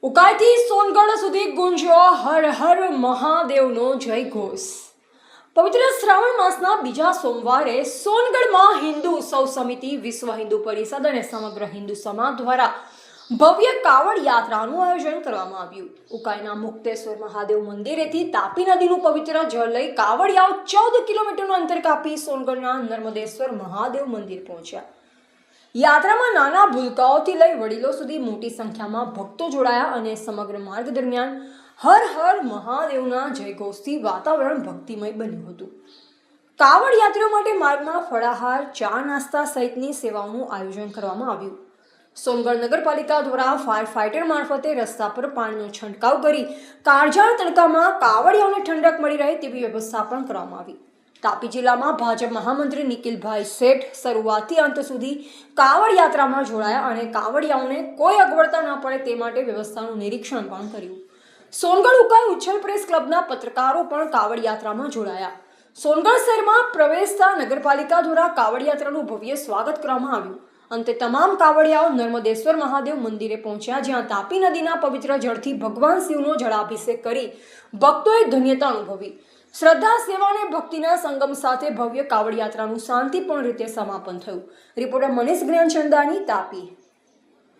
ઉકાઈથી સોનગઢ સુધી ગુંજ્યો હર હર મહાદેવનો જય ઘોષ। પવિત્ર શ્રાવણ માસના બીજા સોમવારે સોનગઢમાં હિન્દુ ઉત્સવ સમિતિ, વિશ્વ હિન્દુ પરિષદ અને સમગ્ર હિન્દુ સમાજ દ્વારા ભવ્ય કાવડ યાત્રાનું આયોજન કરવામાં આવ્યું। ઉકાઈના મુક્તેશ્વર મહાદેવ મંદિરેથી તાપી નદીનું પવિત્ર જળ લઈ કાવડિયાઓ 14 કિલોમીટરનું અંતર કાપી સોનગઢના નર્મદેશ્વર મહાદેવ મંદિર પહોંચ્યા। યાત્રામાં નાના ભૂલકાઓથી લઈ વડીલો સુધી મોટી સંખ્યામાં ભક્તો જોડાયા અને સમગ્ર માર્ગ દરમિયાન હર હર મહાદેવના જયઘોષથી વાતાવરણ ભક્તિમય બન્યું હતું। કાવડ યાત્રીઓ માટે માર્ગમાં ફળાહાર, ચા નાસ્તા સહિતની સેવાઓનું આયોજન કરવામાં આવ્યું। સોનગઢ નગરપાલિકા દ્વારા ફાયર ફાઇટર મારફતે રસ્તા પર પાણીનો છંટકાવ કરી કાળઝાળ તડકામાં કાવડિયાઓને ઠંડક મળી રહે તેવી વ્યવસ્થા પણ કરવામાં આવી। તાપી જિલ્લામાં ભાજપ મહામંત્રી નિખિલભાઈ શેઠ શરૂઆતથી અંત સુધી કાવડ યાત્રામાં જોડાયા અને કાવડિયાઓને કોઈ અગવડતા ન પડે તે માટે વ્યવસ્થાનું નિરીક્ષણ પણ કર્યું। સોનગઢ ઉકાઈ ઉચ્છલ પ્રેસ ક્લબના પત્રકારો પણ કાવડ યાત્રામાં જોડાયા। સોનગઢ શહેરમાં પ્રવેશતા નગરપાલિકા દ્વારા કાવડ યાત્રાનું ભવ્ય સ્વાગત કરવામાં આવ્યું। અંતે તમામ કાવડિયાઓ નર્મદેશ્વર મહાદેવ મંદિરે પહોંચ્યા, જ્યાં તાપી નદીના પવિત્ર જળથી ભગવાન શિવનો જળાભિષેક કરી ભક્તોએ ધન્યતા અનુભવી। શ્રદ્ધા, સેવા અને ભક્તિના સંગમ સાથે ભવ્ય કાવડ યાત્રાનું શાંતિપૂર્ણ રીતે સમાપન થયું। રિપોર્ટર મનીષ જ્ઞાનચંદાની, તાપી।